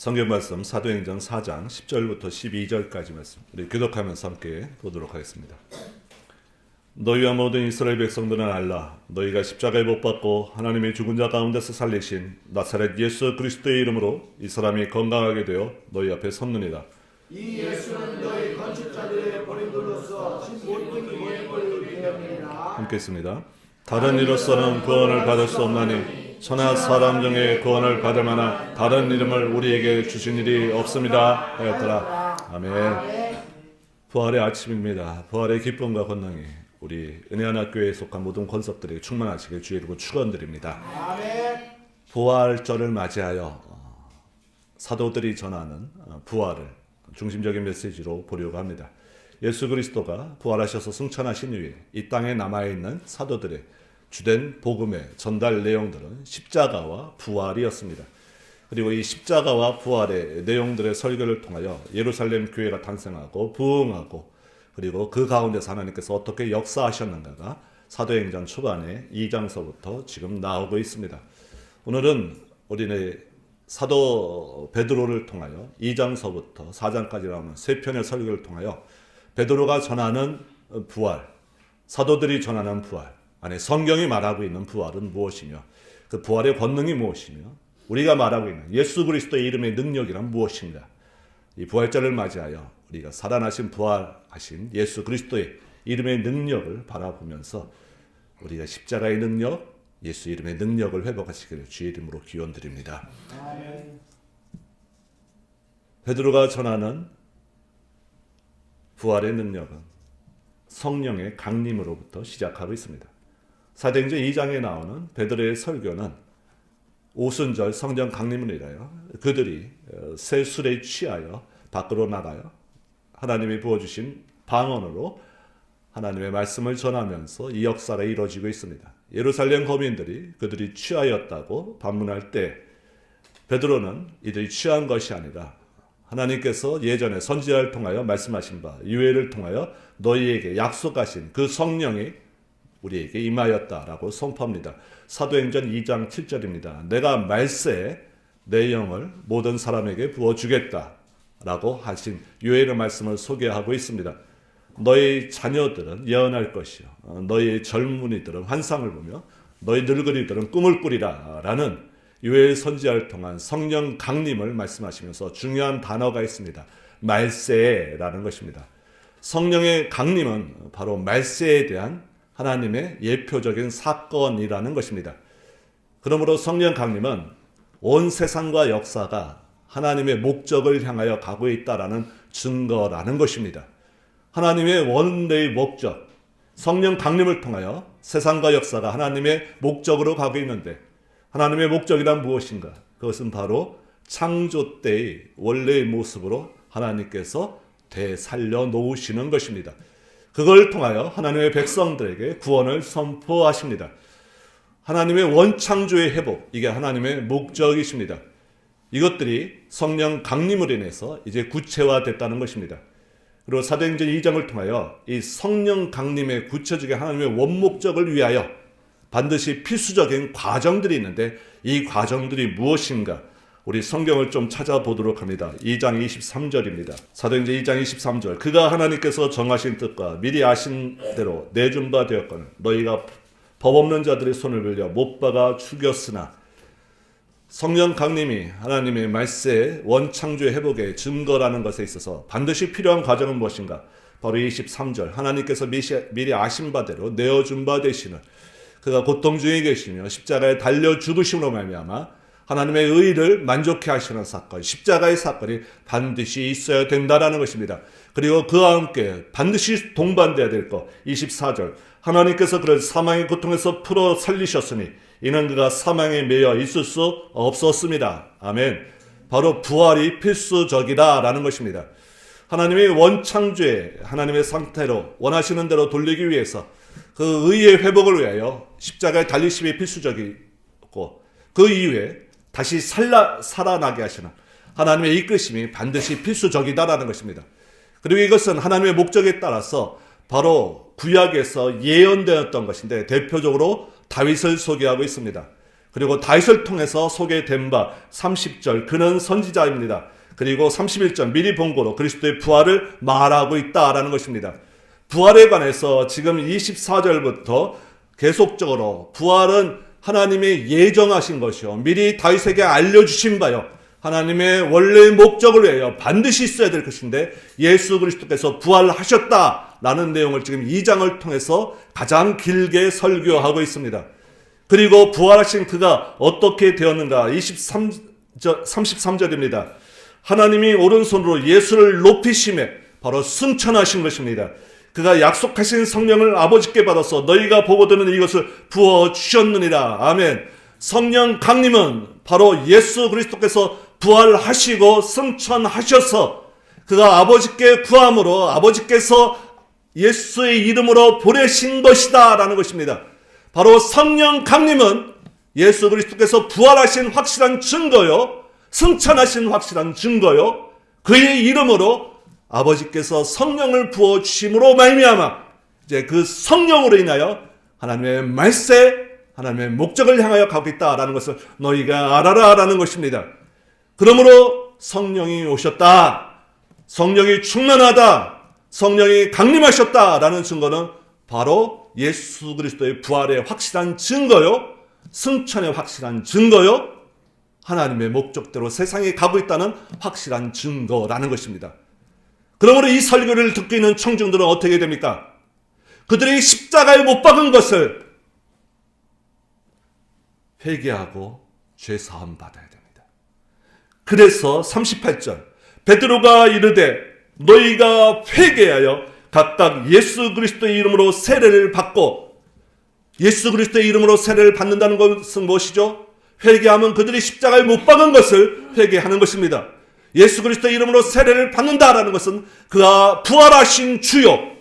성경 말씀 사도행전 4장 10절부터 12절까지 말씀 우리 교독하면서 함께 보도록 하겠습니다. 너희와 모든 이스라엘 백성들은 알라. 너희가 십자가에 못 박고 하나님의 죽은 자 가운데서 살리신 나사렛 예수 그리스도의 이름으로 이 사람이 건강하게 되어 너희 앞에 섰느니라. 이 예수는 너희 건축자들의 버림돌로서 모든 모형을 되었느니라. 함께 있습니다. 다른 이로서는 구원을 받을 수 없나니 천하 사람 중에 구원을 받을 만한 다른 이름을 우리에게 주신 일이 없습니다 하였더라. 아멘. 부활의 아침입니다. 부활의 기쁨과 권능이 우리 은혜하나교회에 속한 모든 권속들에게 충만하시길 주의 이름으로 축원드립니다. 아멘. 부활절을 맞이하여 사도들이 전하는 부활을 중심적인 메시지로 보려고 합니다. 예수 그리스도가 부활하셔서 승천하신 이후에 이 땅에 남아있는 사도들의 주된 복음의 전달 내용들은 십자가와 부활이었습니다. 그리고 이 십자가와 부활의 내용들의 설교를 통하여 예루살렘 교회가 탄생하고 부흥하고 그리고 그 가운데서 하나님께서 어떻게 역사하셨는가가 사도행전 초반에 2장서부터 지금 나오고 있습니다. 오늘은 우리는 사도 베드로를 통하여 2장서부터 4장까지 나오는 세 편의 설교를 통하여 베드로가 전하는 부활, 사도들이 전하는 부활, 안에 성경이 말하고 있는 부활은 무엇이며 그 부활의 권능이 무엇이며 우리가 말하고 있는 예수 그리스도의 이름의 능력이란 무엇인가. 이 부활절을 맞이하여 우리가 살아나신 부활하신 예수 그리스도의 이름의 능력을 바라보면서 우리가 십자가의 능력, 예수 이름의 능력을 회복하시기를 주의 이름으로 기원드립니다. 아멘. 베드로가 전하는 부활의 능력은 성령의 강림으로부터 시작하고 있습니다. 사도행전 2장에 나오는 베드로의 설교는 오순절 성령 강림을 인하여 그들이 새 술에 취하여 밖으로 나가요. 하나님이 부어주신 방언으로 하나님의 말씀을 전하면서 이 역사가 이루어지고 있습니다. 예루살렘 거민들이 그들이 취하였다고 반문할 때 베드로는 이들이 취한 것이 아니라 하나님께서 예전에 선지자를 통하여 말씀하신 바 유해를 통하여 너희에게 약속하신 그 성령이 우리에게 임하였다라고 선포합니다. 사도행전 2장 7절입니다. 내가 말세에 내 영을 모든 사람에게 부어주겠다라고 하신 유해의 말씀을 소개하고 있습니다. 너희 자녀들은 예언할 것이요 너희 젊은이들은 환상을 보며 너희 늙은이들은 꿈을 꾸리라 라는 유해의 선지자를 통한 성령 강림을 말씀하시면서 중요한 단어가 있습니다. 말세라는 것입니다. 성령의 강림은 바로 말세에 대한 하나님의 예표적인 사건이라는 것입니다. 그러므로 성령 강림은 온 세상과 역사가 하나님의 목적을 향하여 가고 있다라는 증거라는 것입니다. 하나님의 원래의 목적, 성령 강림을 통하여 세상과 역사가 하나님의 목적으로 가고 있는데 하나님의 목적이란 무엇인가? 그것은 바로 창조 때의 원래의 모습으로 하나님께서 되살려 놓으시는 것입니다. 그걸 통하여 하나님의 백성들에게 구원을 선포하십니다. 하나님의 원창조의 회복, 이게 하나님의 목적이십니다. 이것들이 성령 강림으로 인해서 이제 구체화됐다는 것입니다. 그리고 사도행전 2장을 통하여 이 성령 강림의 구체적인 하나님의 원목적을 위하여 반드시 필수적인 과정들이 있는데 이 과정들이 무엇인가? 우리 성경을 좀 찾아보도록 합니다. 2장 23절입니다. 사도행전 2장 23절. 그가 하나님께서 정하신 뜻과 미리 아신 대로 내준 바 되었거늘 너희가 법 없는 자들의 손을 빌려 못 박아 죽였으나. 성령 강림이 하나님의 말세 원창조의 회복의 증거라는 것에 있어서 반드시 필요한 과정은 무엇인가? 바로 23절. 하나님께서 미리 아신 바대로 내어준 바 되시는 그가 고통 중에 계시며 십자가에 달려 죽으심으로 말미암아 하나님의 의를 만족해 하시는 사건, 십자가의 사건이 반드시 있어야 된다라는 것입니다. 그리고 그와 함께 반드시 동반돼야 될 것, 24절. 하나님께서 그를 사망의 고통에서 풀어 살리셨으니 이는 그가 사망에 매여 있을 수 없었습니다. 아멘. 바로 부활이 필수적이다라는 것입니다. 하나님의 원창조의 하나님의 상태로 원하시는 대로 돌리기 위해서 그 의의 회복을 위하여 십자가의 달리심이 필수적이고 그 이후에 다시 살아나게 하시는 하나님의 이끄심이 반드시 필수적이다라는 것입니다. 그리고 이것은 하나님의 목적에 따라서 바로 구약에서 예언되었던 것인데 대표적으로 다윗을 소개하고 있습니다. 그리고 다윗을 통해서 소개된 바 30절 그는 선지자입니다. 그리고 31절 미리 본 거로 그리스도의 부활을 말하고 있다라는 것입니다. 부활에 관해서 지금 24절부터 계속적으로 부활은 하나님이 예정하신 것이요 미리 다윗에게 알려주신 바요 하나님의 원래의 목적을 위하여 반드시 있어야 될 것인데 예수 그리스도께서 부활하셨다라는 내용을 지금 2장을 통해서 가장 길게 설교하고 있습니다. 그리고 부활하신 그가 어떻게 되었는가 33절입니다. 하나님이 오른손으로 예수를 높이심에 바로 승천하신 것입니다. 그가 약속하신 성령을 아버지께 받아서 너희가 보고 듣는 이것을 부어주셨느니라. 아멘. 성령 강림은 바로 예수 그리스도께서 부활하시고 승천하셔서 그가 아버지께 구함으로 아버지께서 예수의 이름으로 보내신 것이다 라는 것입니다. 바로 성령 강림은 예수 그리스도께서 부활하신 확실한 증거요 승천하신 확실한 증거요 그의 이름으로 아버지께서 성령을 부어주심으로 말미암아 이제 그 성령으로 인하여 하나님의 말세 하나님의 목적을 향하여 가고 있다라는 것을 너희가 알아라 라는 것입니다. 그러므로 성령이 오셨다, 성령이 충만하다, 성령이 강림하셨다라는 증거는 바로 예수 그리스도의 부활의 확실한 증거요 승천의 확실한 증거요 하나님의 목적대로 세상에 가고 있다는 확실한 증거라는 것입니다. 그러므로 이 설교를 듣고 있는 청중들은 어떻게 됩니까? 그들이 십자가에 못 박은 것을 회개하고 죄사함 받아야 됩니다. 그래서 38절 베드로가 이르되 너희가 회개하여 각각 예수 그리스도의 이름으로 세례를 받고 예수 그리스도의 이름으로 세례를 받는다는 것은 무엇이죠? 회개하면 그들이 십자가에 못 박은 것을 회개하는 것입니다. 예수 그리스도의 이름으로 세례를 받는다라는 것은 그가 부활하신 주요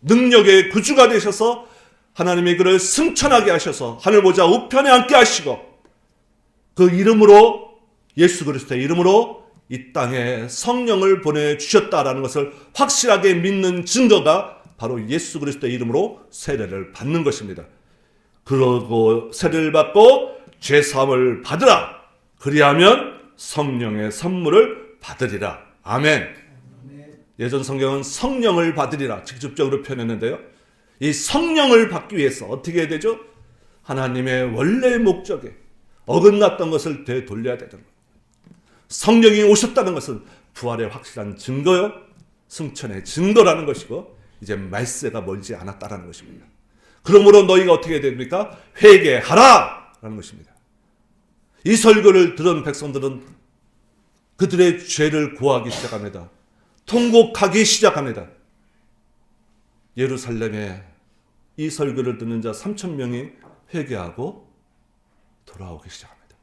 능력의 구주가 되셔서 하나님이 그를 승천하게 하셔서 하늘 보좌 우편에 앉게 하시고 그 이름으로 예수 그리스도의 이름으로 이 땅에 성령을 보내주셨다라는 것을 확실하게 믿는 증거가 바로 예수 그리스도의 이름으로 세례를 받는 것입니다. 그러고 세례를 받고 죄사함을 받으라. 그리하면 성령의 선물을 받으리라. 아멘. 예전 성경은 성령을 받으리라 직접적으로 표현했는데요. 이 성령을 받기 위해서 어떻게 해야 되죠? 하나님의 원래의 목적에 어긋났던 것을 되돌려야 되는 거예요. 성령이 오셨다는 것은 부활의 확실한 증거요 승천의 증거라는 것이고 이제 말세가 멀지 않았다라는 것입니다. 그러므로 너희가 어떻게 해야 됩니까? 회개하라 라는 것입니다. 이 설교를 들은 백성들은 그들의 죄를 고하기 시작합니다. 통곡하기 시작합니다. 예루살렘에 이 설교를 듣는 자 3,000명이 회개하고 돌아오기 시작합니다.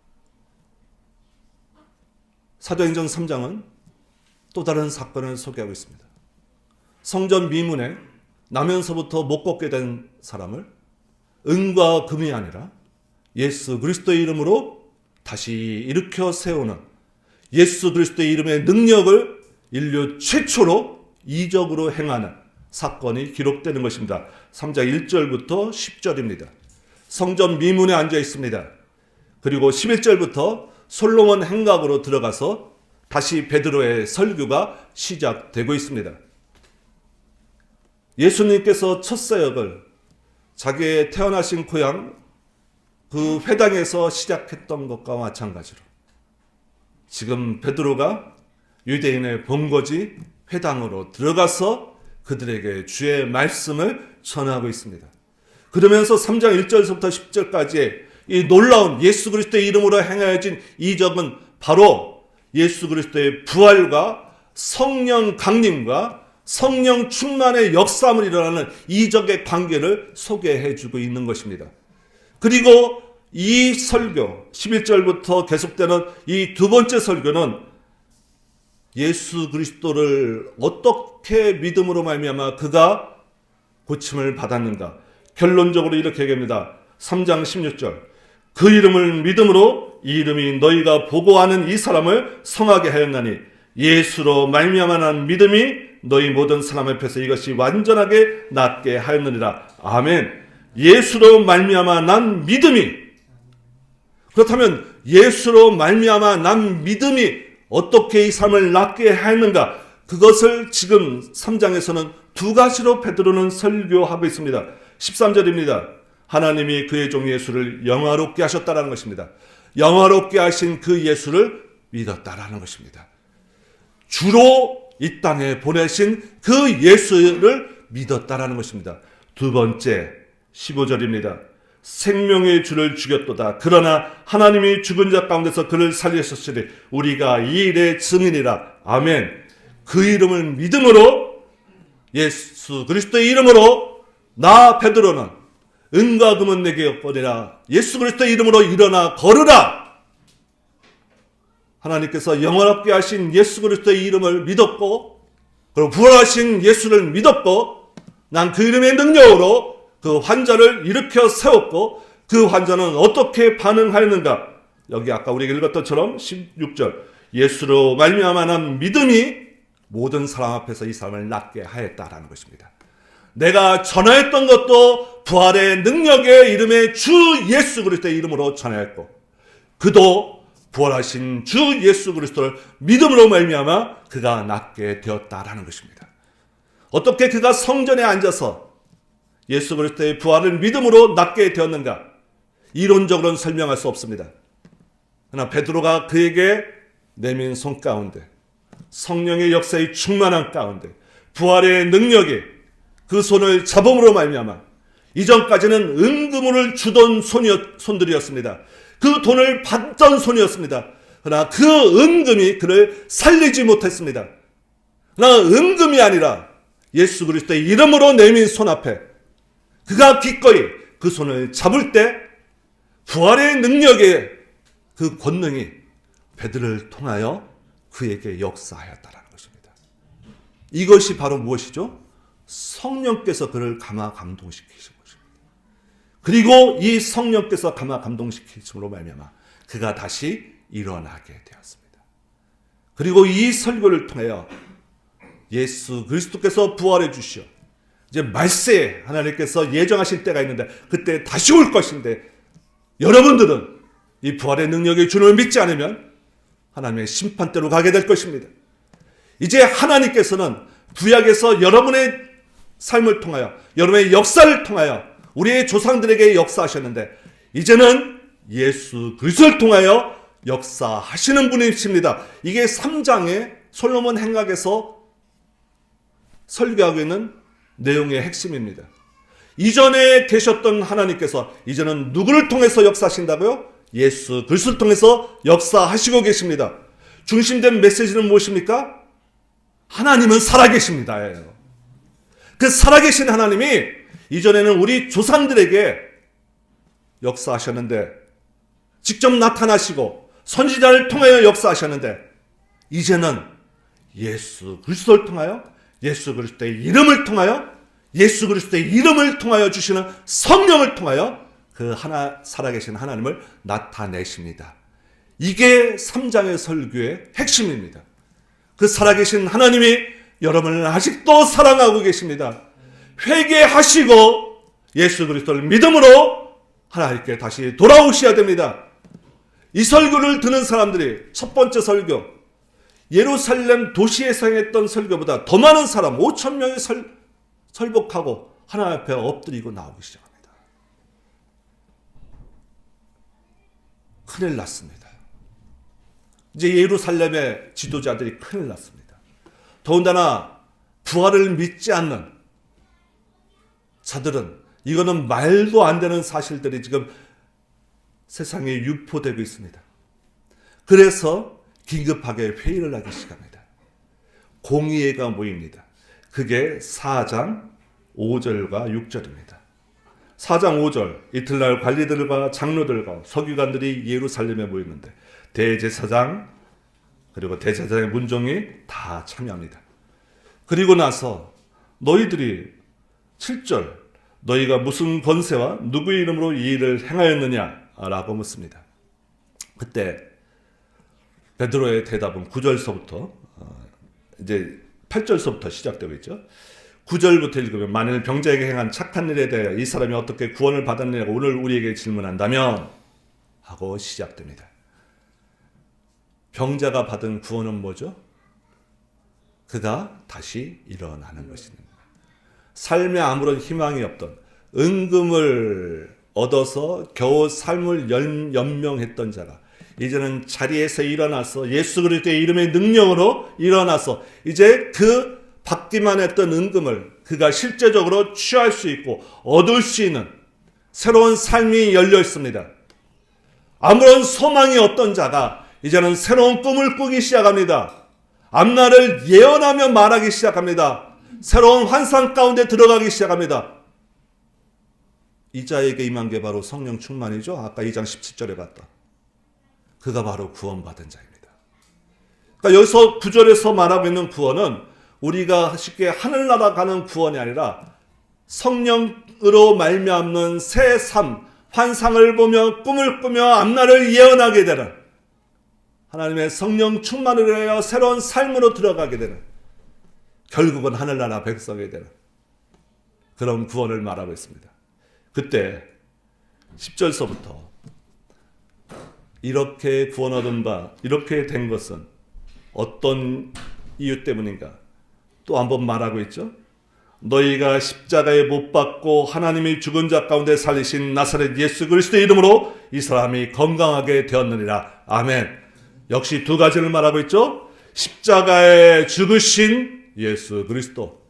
사도행전 3장은 또 다른 사건을 소개하고 있습니다. 성전 미문에 나면서부터 못 걷게 된 사람을 은과 금이 아니라 예수 그리스도의 이름으로 다시 일으켜 세우는 예수 그리스도의 이름의 능력을 인류 최초로 이적으로 행하는 사건이 기록되는 것입니다. 3장 1절부터 10절입니다. 성전 미문에 앉아 있습니다. 그리고 11절부터 솔로몬 행각으로 들어가서 다시 베드로의 설교가 시작되고 있습니다. 예수님께서 첫 사역을 자기의 태어나신 고향 그 회당에서 시작했던 것과 마찬가지로 지금 베드로가 유대인의 본거지 회당으로 들어가서 그들에게 주의 말씀을 전하고 있습니다. 그러면서 3장 1절부터 10절까지의 이 놀라운 예수 그리스도의 이름으로 행하여진 이적은 바로 예수 그리스도의 부활과 성령 강림과 성령 충만의 역사함을 일어나는 이적의 관계를 소개해주고 있는 것입니다. 그리고 이 설교 11절부터 계속되는 이 두 번째 설교는 예수 그리스도를 어떻게 믿음으로 말미암아 그가 고침을 받았는가. 결론적으로 이렇게 얘기합니다. 3장 16절 그 이름을 믿음으로 이 이름이 너희가 보고 아는 이 사람을 성하게 하였나니 예수로 말미암아 난 믿음이 너희 모든 사람 앞에서 이것이 완전하게 낫게 하였느니라. 아멘. 예수로 말미암아 난 믿음이 그렇다면 예수로 말미암아 난 믿음이 어떻게 이 삶을 낫게 하였는가? 그것을 지금 3장에서는 두 가지로 베드로는 설교하고 있습니다. 13절입니다. 하나님이 그의 종 예수를 영화롭게 하셨다라는 것입니다. 영화롭게 하신 그 예수를 믿었다라는 것입니다. 주로 이 땅에 보내신 그 예수를 믿었다라는 것입니다. 두 번째 15절입니다. 생명의 주를 죽였도다. 그러나 하나님이 죽은 자 가운데서 그를 살리셨으니 우리가 이 일의 증인이라. 아멘. 그 이름을 믿음으로, 예수 그리스도의 이름으로 나 베드로는 은과 금은 내게 없거니와 예수 그리스도의 이름으로 일어나 걸으라. 하나님께서 영원롭게 하신 예수 그리스도의 이름을 믿었고, 그리고 부활하신 예수를 믿었고, 난 그 이름의 능력으로 그 환자를 일으켜 세웠고, 그 환자는 어떻게 반응하였는가? 여기 아까 우리가 읽었던 것처럼 16절, 예수로 말미암아 난 믿음이 모든 사람 앞에서 이 사람을 낫게 하였다라는 것입니다. 내가 전하였던 것도 부활의 능력의 이름의 주 예수 그리스도의 이름으로 전하였고, 그도 부활하신 주 예수 그리스도를 믿음으로 말미암아 그가 낫게 되었다라는 것입니다. 어떻게 그가 성전에 앉아서 예수 그리스도의 부활을 믿음으로 낫게 되었는가? 이론적으로는 설명할 수 없습니다. 그러나 베드로가 그에게 내민 손 가운데, 성령의 역사의 충만한 가운데, 부활의 능력이 그 손을 잡음으로 말미암아 이전까지는 은금을 주던 손들이었습니다. 그 돈을 받던 손이었습니다. 그러나 그 은금이 그를 살리지 못했습니다. 그러나 은금이 아니라 예수 그리스도의 이름으로 내민 손 앞에 그가 기꺼이 그 손을 잡을 때 부활의 능력의 그 권능이 베드로를 통하여 그에게 역사하였다라는 것입니다. 이것이 바로 무엇이죠? 성령께서 그를 감화 감동시키신 것입니다. 그리고 이 성령께서 감화 감동시키심으로 말미암아 그가 다시 일어나게 되었습니다. 그리고 이 설교를 통하여 예수 그리스도께서 부활해 주시어 이제 말세에 하나님께서 예정하신 때가 있는데 그때 다시 올 것인데, 여러분들은 이 부활의 능력의 주님을 믿지 않으면 하나님의 심판대로 가게 될 것입니다. 이제 하나님께서는 구약에서 여러분의 삶을 통하여, 여러분의 역사를 통하여 우리의 조상들에게 역사하셨는데, 이제는 예수 그리스도를 통하여 역사하시는 분이십니다. 이게 3장의 솔로몬 행각에서 설교하고 있는 내용의 핵심입니다. 이전에 계셨던 하나님께서 이제는 누구를 통해서 역사하신다고요? 예수 그리스도를 통해서 역사하시고 계십니다. 중심된 메시지는 무엇입니까? 하나님은 살아계십니다. 그 살아계신 하나님이 이전에는 우리 조상들에게 역사하셨는데, 직접 나타나시고 선지자를 통하여 역사하셨는데, 이제는 예수 그리스도를 통하여, 예수 그리스도의 이름을 통하여, 예수 그리스도의 이름을 통하여 주시는 성령을 통하여 그 하나 살아계신 하나님을 나타내십니다. 이게 3장의 설교의 핵심입니다. 그 살아계신 하나님이 여러분을 아직도 사랑하고 계십니다. 회개하시고 예수 그리스도를 믿음으로 하나님께 다시 돌아오셔야 됩니다. 이 설교를 듣는 사람들이 첫 번째 설교, 예루살렘 도시에서 했던 설교보다 더 많은 사람 5,000명이 설복하고 하나님 앞에 엎드리고 나오기 시작합니다. 큰일 났습니다. 이제 예루살렘의 지도자들이 큰일 났습니다. 더군다나 부활을 믿지 않는 자들은, 이거는 말도 안 되는 사실들이 지금 세상에 유포되고 있습니다. 그래서 긴급하게 회의를 하기 시작합니다. 공의회가 모입니다. 그게 4장 5절과 6절입니다. 4장 5절, 이틀날 관리들과 장로들과 서기관들이 예루살렘에 모이는데 대제사장 그리고 대제사장의 문종이 다 참여합니다. 그리고 나서 너희들이 7절, 너희가 무슨 권세와 누구의 이름으로 이 일을 행하였느냐 라고 묻습니다. 그때 베드로의 대답은 9절서부터 이제 8절서부터 시작되고 있죠. 9절부터 읽으면, 만일 병자에게 행한 착한 일에 대해 이 사람이 어떻게 구원을 받았느냐고 오늘 우리에게 질문한다면 하고 시작됩니다. 병자가 받은 구원은 뭐죠? 그가 다시 일어나는 것입니다. 삶에 아무런 희망이 없던, 은금을 얻어서 겨우 삶을 연명했던 자가 이제는 자리에서 일어나서 예수 그리스도의 이름의 능력으로 일어나서 이제 그 받기만 했던 은금을 그가 실제적으로 취할 수 있고 얻을 수 있는 새로운 삶이 열려 있습니다. 아무런 소망이 없던 자가 이제는 새로운 꿈을 꾸기 시작합니다. 앞날을 예언하며 말하기 시작합니다. 새로운 환상 가운데 들어가기 시작합니다. 이 자에게 임한 게 바로 성령 충만이죠. 아까 2장 17절에 봤다. 그가 바로 구원받은 자입니다. 그러니까 여기서 9절에서 말하고 있는 구원은 우리가 쉽게 하늘나라 가는 구원이 아니라 성령으로 말미암는 새 삶, 환상을 보며 꿈을 꾸며 앞날을 예언하게 되는 하나님의 성령 충만을 하여 새로운 삶으로 들어가게 되는 결국은 하늘나라 백성이 되는 그런 구원을 말하고 있습니다. 그때 10절서부터 이렇게 구원 얻은 바 이렇게 된 것은 어떤 이유 때문인가 또 한번 말하고 있죠. 너희가 십자가에 못 박고 하나님이 죽은 자 가운데 살리신 나사렛 예수 그리스도의 이름으로 이 사람이 건강하게 되었느니라. 아멘. 역시 두 가지를 말하고 있죠. 십자가에 죽으신 예수 그리스도,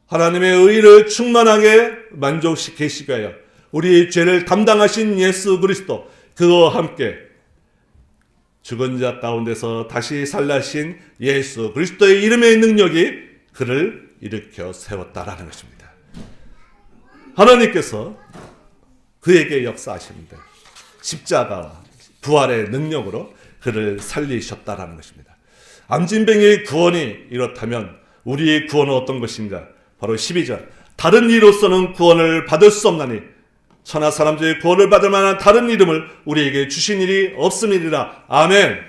하나님의 의를 충만하게 만족시키시기 위하여 우리의 죄를 담당하신 예수 그리스도, 그와 함께 죽은 자 가운데서 다시 살라신 예수 그리스도의 이름의 능력이 그를 일으켜 세웠다라는 것입니다. 하나님께서 그에게 역사하십니다. 십자가와 부활의 능력으로 그를 살리셨다라는 것입니다. 암진병의 구원이 이렇다면 우리의 구원은 어떤 것인가? 바로 12절. 다른 이로서는 구원을 받을 수 없나니 천하 사람 중에 구원을 받을 만한 다른 이름을 우리에게 주신 일이 없음이니라. 아멘.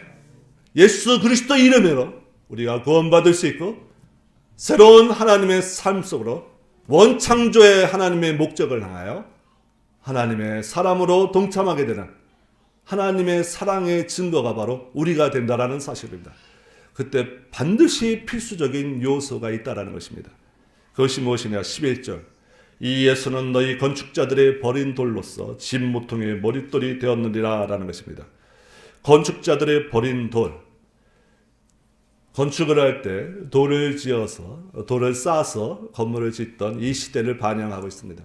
예수 그리스도 이름으로 우리가 구원받을 수 있고 새로운 하나님의 삶 속으로 원창조의 하나님의 목적을 향하여 하나님의 사람으로 동참하게 되는 하나님의 사랑의 증거가 바로 우리가 된다라는 사실입니다. 그때 반드시 필수적인 요소가 있다라는 것입니다. 그것이 무엇이냐? 11절. 이 예수는 너희 건축자들의 버린 돌로서 집 모퉁이의 머릿돌이 되었느니라 라는 것입니다. 건축자들의 버린 돌. 건축을 할 때 돌을 지어서 돌을 쌓아서 건물을 짓던 이 시대를 반영하고 있습니다.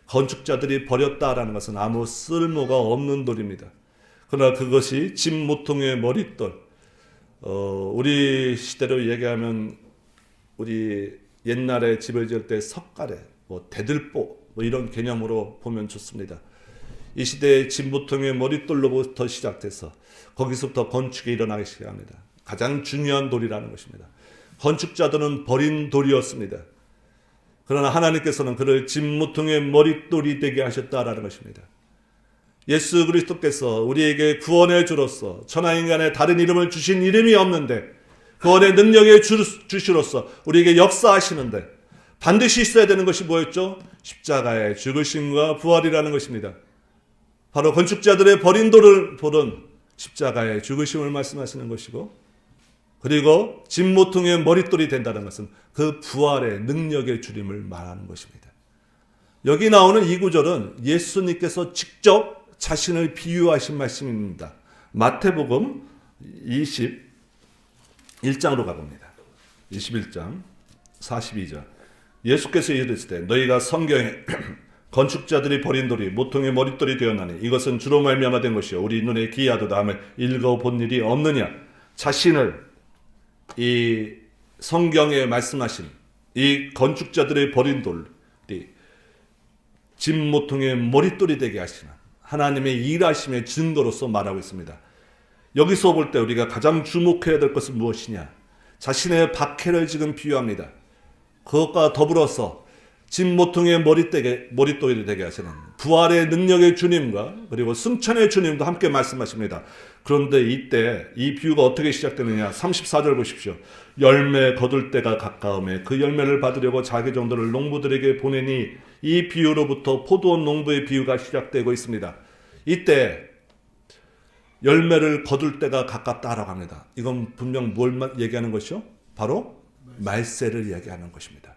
건축자들이 버렸다라는 것은 아무 쓸모가 없는 돌입니다. 그러나 그것이 집 모퉁이의 머릿돌. 우리 시대로 얘기하면 우리 옛날에 집을 지을 때 석가래, 대들보 이런 개념으로 보면 좋습니다. 이 시대의 집 모퉁이의 머릿돌로부터 시작돼서 거기서부터 건축이 일어나기 시작합니다. 가장 중요한 돌이라는 것입니다. 건축자들은 버린 돌이었습니다. 그러나 하나님께서는 그를 집 모퉁이의 머릿돌이 되게 하셨다라는 것입니다. 예수 그리스도께서 우리에게 구원의 주로서 천하인간의 다른 이름을 주신 이름이 없는데 구원의 능력의 주시로서 우리에게 역사하시는데 반드시 있어야 되는 것이 뭐였죠? 십자가의 죽으심과 부활이라는 것입니다. 바로 건축자들의 버린 돌은 십자가의 죽으심을 말씀하시는 것이고, 그리고 집 모퉁이의 머릿돌이 된다는 것은 그 부활의 능력의 주림을 말하는 것입니다. 여기 나오는 이 구절은 예수님께서 직접 자신을 비유하신 말씀입니다. 마태복음 21장으로 가봅니다. 21장 42절. 예수께서 이르시되 너희가 성경에 건축자들이 버린 돌이 모퉁이의 머릿돌이 되었나니 이것은 주로 말미암아 된 것이요 우리 눈에 기이하도다 하며 읽어본 일이 없느냐. 자신을 이 성경에 말씀하신 이 건축자들의 버린 돌이 집 모퉁이의 머릿돌이 되게 하시는 하나님의 일하심의 증거로서 말하고 있습니다. 여기서 볼 때 우리가 가장 주목해야 될 것은 무엇이냐? 자신의 박해를 지금 비유합니다. 그것과 더불어서 집 모퉁이의 머릿돌이 되게 하시는 부활의 능력의 주님과 그리고 승천의 주님도 함께 말씀하십니다. 그런데 이때 이 비유가 어떻게 시작되느냐? 34절 보십시오. 열매 거둘 때가 가까우매 그 열매를 받으려고 자기 종들을 농부들에게 보내니 이 비유로부터 포도원 농부의 비유가 시작되고 있습니다. 이때 열매를 거둘 때가 가깝다라고 합니다. 이건 분명 뭘 얘기하는 것이요? 바로 말세를 얘기하는 것입니다.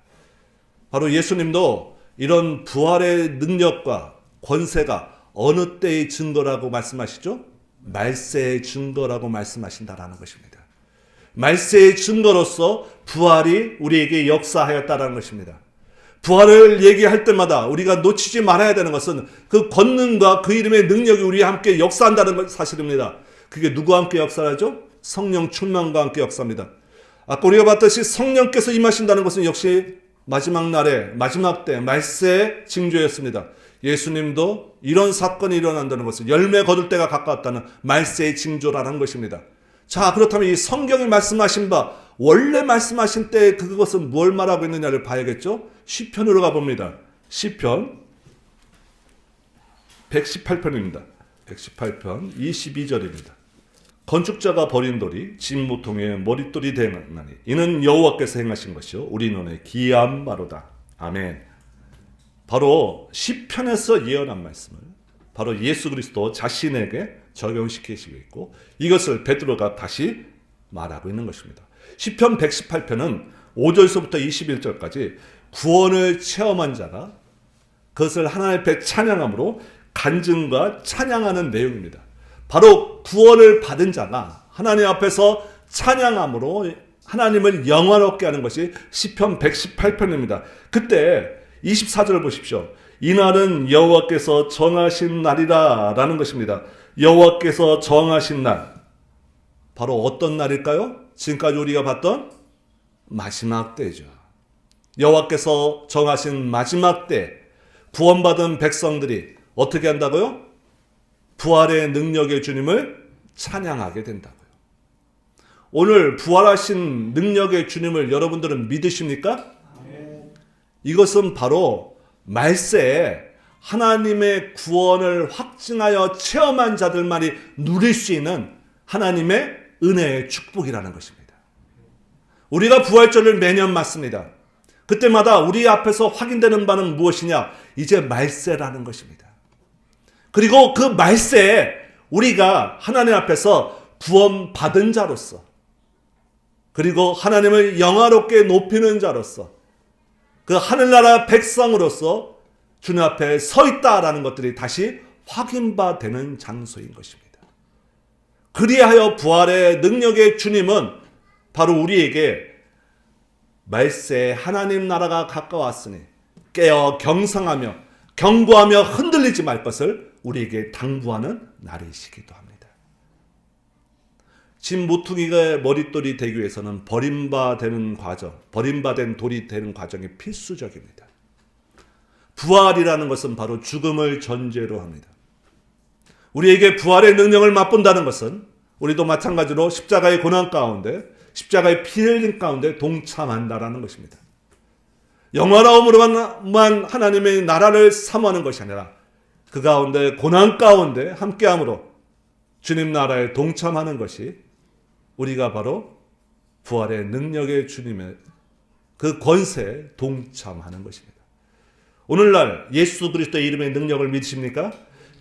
바로 예수님도 이런 부활의 능력과 권세가 어느 때의 증거라고 말씀하시죠? 말세의 증거라고 말씀하신다라는 것입니다. 말세의 증거로서 부활이 우리에게 역사하였다라는 것입니다. 부활을 얘기할 때마다 우리가 놓치지 말아야 되는 것은 그 권능과 그 이름의 능력이 우리와 함께 역사한다는 사실입니다. 그게 누구와 함께 역사하죠? 성령 충만과 함께 역사합니다. 아까 우리가 봤듯이 성령께서 임하신다는 것은 역시 마지막 날에 마지막 때 말세의 징조였습니다. 예수님도 이런 사건이 일어난다는 것은 열매 거둘 때가 가까웠다는 말세의 징조라는 것입니다. 자, 그렇다면 이 성경이 말씀하신 바 원래 말씀하신 때 그것은 뭘 말하고 있느냐를 봐야겠죠? 시편으로 가봅니다. 시편 118편입니다. 118편 22절입니다. 건축자가 버린 돌이 진모통의 머릿돌이 되나니 이는 여호와께서 행하신 것이요 우리 눈에 기이한 바로다. 아멘. 바로 시편에서 예언한 말씀을 바로 예수 그리스도 자신에게 적용시키시고 있고 이것을 베드로가 다시 말하고 있는 것입니다. 시편 118편은 5절서부터 21절까지 구원을 체험한 자가 그것을 하나님 앞에 찬양함으로 간증과 찬양하는 내용입니다. 바로 구원을 받은 자가 하나님 앞에서 찬양함으로 하나님을 영화롭게 하는 것이 시편 118편입니다. 그때 24절을 보십시오. 이날은 여호와께서 정하신 날이라 라는 것입니다. 여호와께서 정하신 날. 바로 어떤 날일까요? 지금까지 우리가 봤던 마지막 때죠. 여호와께서 정하신 마지막 때 구원받은 백성들이 어떻게 한다고요? 부활의 능력의 주님을 찬양하게 된다고요. 오늘 부활하신 능력의 주님을 여러분들은 믿으십니까? 이것은 바로 말세에 하나님의 구원을 확증하여 체험한 자들만이 누릴 수 있는 하나님의 은혜의 축복이라는 것입니다. 우리가 부활절을 매년 맞습니다. 그때마다 우리 앞에서 확인되는 바는 무엇이냐? 이제 말세라는 것입니다. 그리고 그 말세에 우리가 하나님 앞에서 구원받은 자로서 그리고 하나님을 영화롭게 높이는 자로서 그 하늘나라 백성으로서 주님 앞에 서 있다라는 것들이 다시 확인되는 장소인 것입니다. 그리하여 부활의 능력의 주님은 바로 우리에게 말세 하나님 나라가 가까웠으니 깨어 경성하며 경고하며 흔들리지 말 것을 우리에게 당부하는 날이시기도 합니다. 진모퉁이가 머릿돌이 되기 위해서는 버림받는 과정, 버림받은 돌이 되는 과정이 필수적입니다. 부활이라는 것은 바로 죽음을 전제로 합니다. 우리에게 부활의 능력을 맛본다는 것은 우리도 마찬가지로 십자가의 고난 가운데 십자가의 피 흘림 가운데 동참한다라는 것입니다. 영화로움으로만 하나님의 나라를 사모하는 것이 아니라 그 가운데 고난 가운데 함께함으로 주님 나라에 동참하는 것이 우리가 바로 부활의 능력의 주님의 그 권세에 동참하는 것입니다. 오늘날 예수 그리스도의 이름의 능력을 믿으십니까?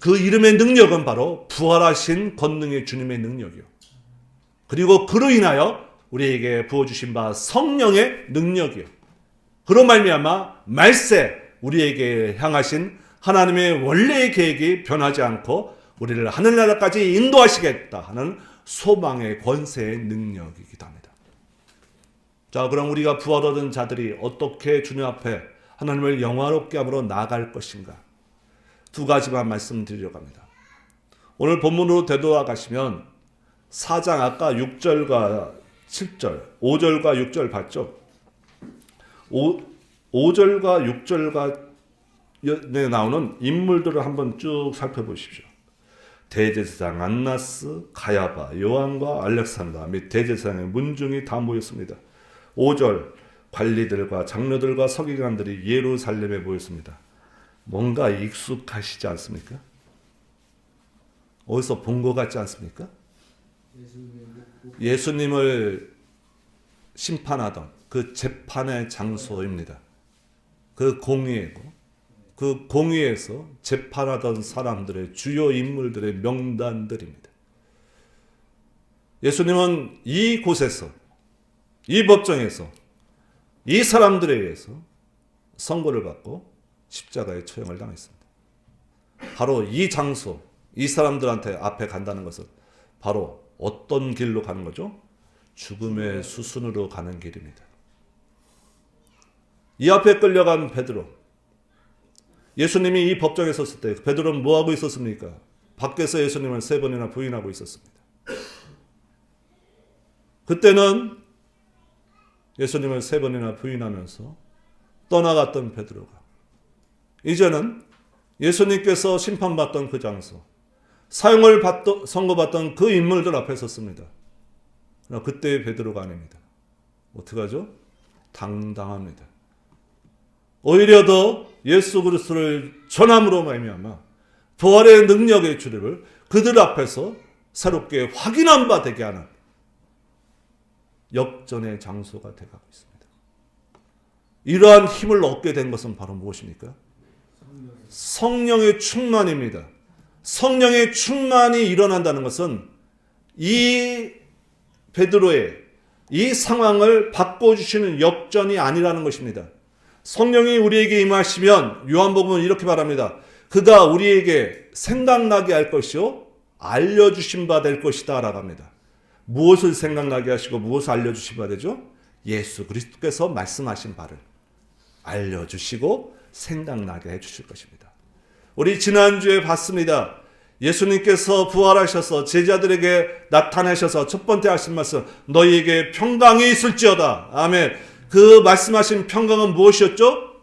그 이름의 능력은 바로 부활하신 권능의 주님의 능력이요. 그리고 그로 인하여 우리에게 부어주신 바 성령의 능력이요. 그로 말미암아 말세 우리에게 향하신 하나님의 원래의 계획이 변하지 않고 우리를 하늘나라까지 인도하시겠다 하는 소망의 권세의 능력이기도 합니다. 자, 그럼 우리가 부활 얻은 자들이 어떻게 주님 앞에 하나님을 영화롭게 함으로 나아갈 것인가? 두 가지만 말씀드리려고 합니다. 오늘 본문으로 되돌아가시면 4장 아까 6절과 7절, 5절과 6절 봤죠? 5절과 6절에 나오는 인물들을 한번 쭉 살펴보십시오. 대제사장 안나스, 가야바, 요한과 알렉산더 및 대제사장의 문중이 다 모였습니다. 5절 관리들과 장로들과 서기관들이 예루살렘에 모였습니다. 뭔가 익숙하시지 않습니까? 어디서 본 것 같지 않습니까? 예수님을 심판하던 그 재판의 장소입니다. 그 공의이고 그 공의에서 재판하던 사람들의 주요 인물들의 명단들입니다. 예수님은 이 곳에서, 이 법정에서, 이 사람들에 의해서 선고를 받고 십자가에 처형을 당했습니다. 바로 이 장소, 이 사람들한테 앞에 간다는 것은 바로 어떤 길로 가는 거죠? 죽음의 수순으로 가는 길입니다. 이 앞에 끌려간 베드로, 예수님이 이 법정에 섰을 때 베드로는 뭐 하고 있었습니까? 밖에서 예수님을 3번이나 부인하고 있었습니다. 그때는 예수님을 3번이나 부인하면서 떠나갔던 베드로가 이제는 예수님께서 심판받던 그 장소, 사형을 선고받던 그 인물들 앞에 섰습니다. 그러나 그때의 베드로가 아닙니다. 어떡하죠? 당당합니다. 오히려 더 예수 그리스도를 전함으로 말미암아 부활의 능력의 주력을 그들 앞에서 새롭게 확인한 바 되게 하는 역전의 장소가 되어가고 있습니다. 이러한 힘을 얻게 된 것은 바로 무엇입니까? 성령의 충만입니다. 성령의 충만이 일어난다는 것은 이 베드로의 이 상황을 바꿔주시는 역전이 아니라는 것입니다. 성령이 우리에게 임하시면 요한복음은 이렇게 말합니다. 그가 우리에게 생각나게 할 것이요 알려주신 바 될 것이다 라고 합니다. 무엇을 생각나게 하시고 무엇을 알려주신 바 되죠? 예수 그리스도께서 말씀하신 바를 알려주시고 생각나게 해주실 것입니다. 우리 지난주에 봤습니다. 예수님께서 부활하셔서 제자들에게 나타나셔서 첫 번째 하신 말씀, 너희에게 평강이 있을지어다. 아멘. 그 말씀하신 평강은 무엇이었죠?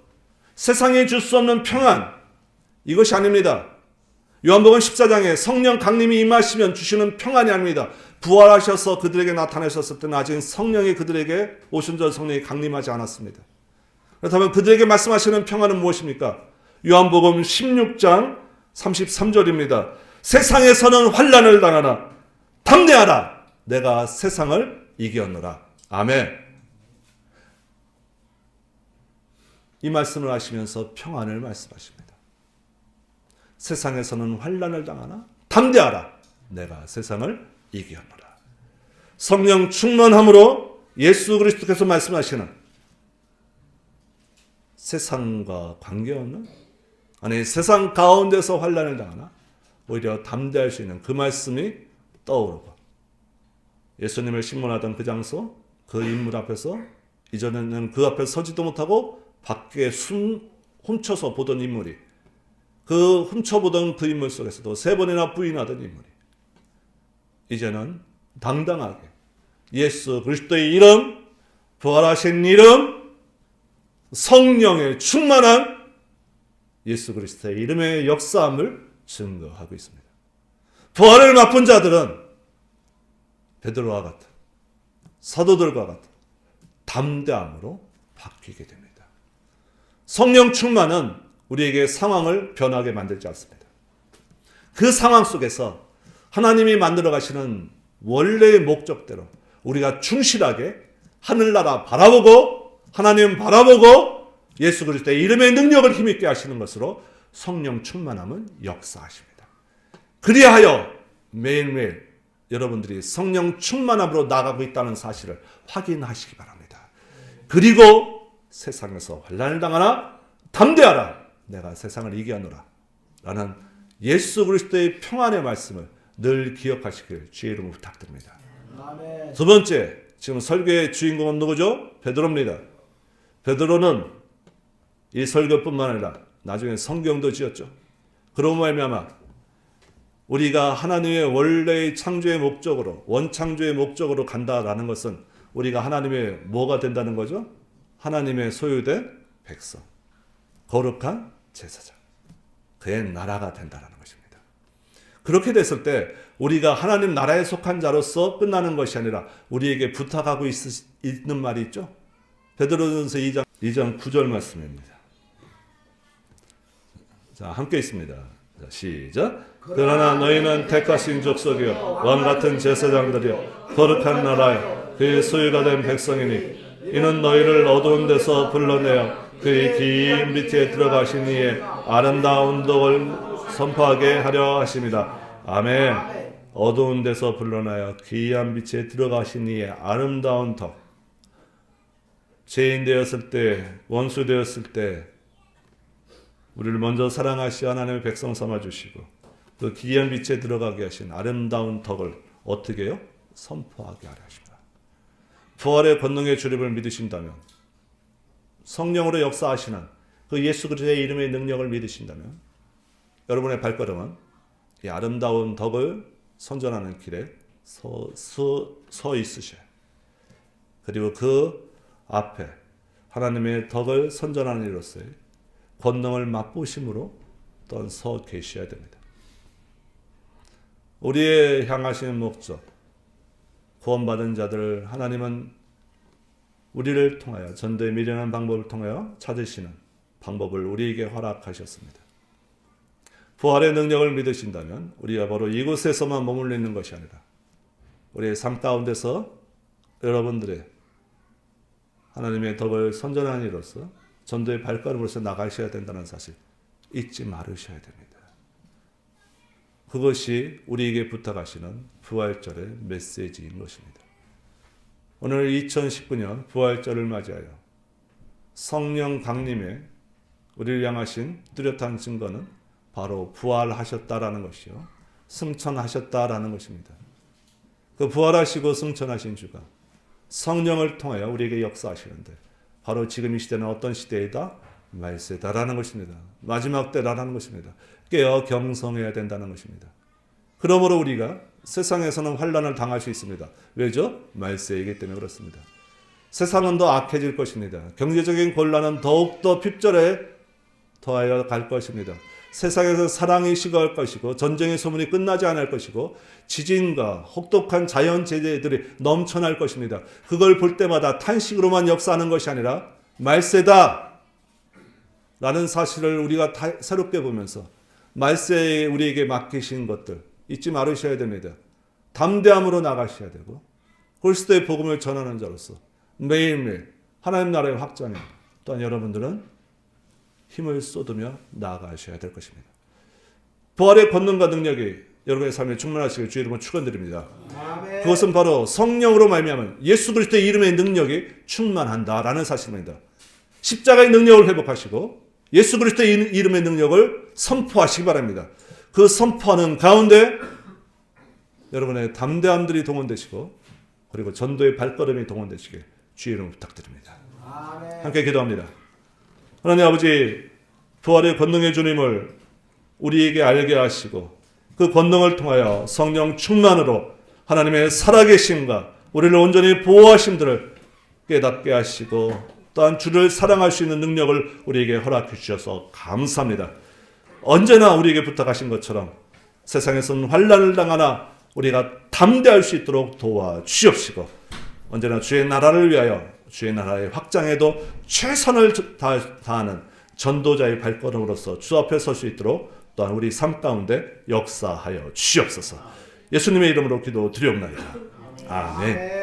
세상에 줄 수 없는 평안, 이것이 아닙니다. 요한복음 14장에 성령 강림이 임하시면 주시는 평안이 아닙니다. 부활하셔서 그들에게 나타나셨을 때는 아직 성령이 그들에게 오순절 성령이 강림하지 않았습니다. 그렇다면 그들에게 말씀하시는 평안은 무엇입니까? 요한복음 16장 33절입니다. 세상에서는 환난을 당하나 담대하라. 내가 세상을 이겼노라. 아멘. 이 말씀을 하시면서 평안을 말씀하십니다. 세상에서는 환난을 당하나 담대하라. 내가 세상을 이겼노라. 성령 충만함으로 예수 그리스도께서 말씀하시는 세상과 관계없는, 아니 세상 가운데서 환난을 당하나 오히려 담대할 수 있는 그 말씀이 떠오르고, 예수님을 신문하던 그 장소, 그 인물 앞에서 이전에는 그 앞에 서지도 못하고 밖에 훔쳐서 보던 인물이, 그 훔쳐보던 그 인물 속에서도 3번이나 부인하던 인물이 이제는 당당하게 예수 그리스도의 이름, 부활하신 이름, 성령의 충만한 예수 그리스도의 이름의 역사함을 증거하고 있습니다. 부활을 맛본 자들은 베드로와 같은, 사도들과 같은 담대함으로 바뀌게 됩니다. 성령 충만은 우리에게 상황을 변하게 만들지 않습니다. 그 상황 속에서 하나님이 만들어 가시는 원래의 목적대로 우리가 충실하게 하늘나라 바라보고 하나님 바라보고 예수 그리스도의 이름의 능력을 힘있게 하시는 것으로 성령 충만함은 역사하십니다. 그리하여 매일매일 여러분들이 성령 충만함으로 나가고 있다는 사실을 확인하시기 바랍니다. 그리고 세상에서 환난을 당하나 담대하라. 내가 세상을 이겨노라. 라는 예수 그리스도의 평안의 말씀을 늘 기억하시길 주의 이름으로 부탁드립니다. 아멘. 두 번째, 지금 설교의 주인공은 누구죠? 베드로입니다. 베드로는 이 설교뿐만 아니라 나중에 성경도 지었죠. 그러고 말미암아 우리가 하나님의 원래의 창조의 목적으로, 원창조의 목적으로 간다라는 것은 우리가 하나님의 뭐가 된다는 거죠? 하나님의 소유된 백성, 거룩한 제사장, 그의 나라가 된다는 것입니다. 그렇게 됐을 때 우리가 하나님 나라에 속한 자로서 끝나는 것이 아니라 우리에게 부탁하고 있는 말이 있죠. 베드로전서 2장 9절 말씀입니다. 자, 함께 있습니다. 자, 시작. 그러나 너희는 택하신 족속이요 왕같은 제사장들이요 거룩한 나라요 그의 소유가 된 백성이니 이는 너희를 어두운 데서 불러내어 그의 긴 밑에 들어가신 이의 아름다운 덕을 선포하게 하려 하십니다. 아멘. 어두운 데서 불러나여 귀한 빛에 들어가신 이의 아름다운 덕, 죄인 되었을 때, 원수 되었을 때 우리를 먼저 사랑하시어 하나님의 백성 삼아주시고 그 귀한 빛에 들어가게 하신 아름다운 덕을 어떻게 해요? 선포하게 하려 하십니다. 부활의 권능의 주립을 믿으신다면, 성령으로 역사하시는 그 예수 그리스도의 이름의 능력을 믿으신다면 여러분의 발걸음은 이 아름다운 덕을 선전하는 길에 서 있으셔요. 그리고 그 앞에 하나님의 덕을 선전하는 이로서의 권능을 맛보심으로 또한 서 계셔야 됩니다. 우리의 향하시는 목적, 구원받은 자들 하나님은 우리를 통하여 전도에 미련한 방법을 통하여 찾으시는 방법을 우리에게 허락하셨습니다. 부활의 능력을 믿으신다면 우리가 바로 이곳에서만 머물러 있는 것이 아니라 우리의 삶 가운데서 여러분들의 하나님의 덕을 선전하는 이로써 전도의 발걸음으로서 나가셔야 된다는 사실 잊지 말으셔야 됩니다. 그것이 우리에게 부탁하시는 부활절의 메시지인 것입니다. 오늘 2019년 부활절을 맞이하여 성령 강림에 우리를 향하신 뚜렷한 증거는 바로 부활하셨다라는 것이요, 승천하셨다라는 것입니다. 그 부활하시고 승천하신 주가 성령을 통하여 우리에게 역사하시는데 바로 지금 이 시대는 어떤 시대이다? 말세다라는 것입니다. 마지막 때라는 것입니다. 깨어 경성해야 된다는 것입니다. 그러므로 우리가 세상에서는 환난을 당할 수 있습니다. 왜죠? 말세이기 때문에 그렇습니다. 세상은 더 악해질 것입니다. 경제적인 곤란은 더욱더 핍절에 더하여 갈 것입니다. 세상에서 사랑이 식어갈 것이고 전쟁의 소문이 끝나지 않을 것이고 지진과 혹독한 자연재해들이 넘쳐날 것입니다. 그걸 볼 때마다 탄식으로만 역사하는 것이 아니라 말세다 라는 사실을 우리가 새롭게 보면서 말세에 우리에게 맡기신 것들 잊지 말으셔야 됩니다. 담대함으로 나가셔야 되고 그리스도의 복음을 전하는 자로서 매일매일 하나님 나라의 확장에 또한 여러분들은 힘을 쏟으며 나아가셔야 될 것입니다. 부활의 권능과 능력이 여러분의 삶에 충만하시길 주의 이름으로 축원드립니다. 아멘. 그것은 바로 성령으로 말미암은 예수 그리스도의 이름의 능력이 충만한다라는 사실입니다. 십자가의 능력을 회복하시고 예수 그리스도의 이름의 능력을 선포하시기 바랍니다. 그 선포하는 가운데 여러분의 담대함들이 동원되시고 그리고 전도의 발걸음이 동원되시길 주의 이름으로 부탁드립니다. 아멘. 함께 기도합니다. 하나님 아버지, 부활의 권능의 주님을 우리에게 알게 하시고 그 권능을 통하여 성령 충만으로 하나님의 살아계심과 우리를 온전히 보호하심들을 깨닫게 하시고 또한 주를 사랑할 수 있는 능력을 우리에게 허락해 주셔서 감사합니다. 언제나 우리에게 부탁하신 것처럼 세상에서는 환난을 당하나 우리가 담대할 수 있도록 도와주시옵시고 언제나 주의 나라를 위하여 주의 나라의 확장에도 최선을 다하는 전도자의 발걸음으로서 주 앞에 설 수 있도록 또한 우리 삶 가운데 역사하여 주시옵소서. 예수님의 이름으로 기도드리옵나이다. 아멘.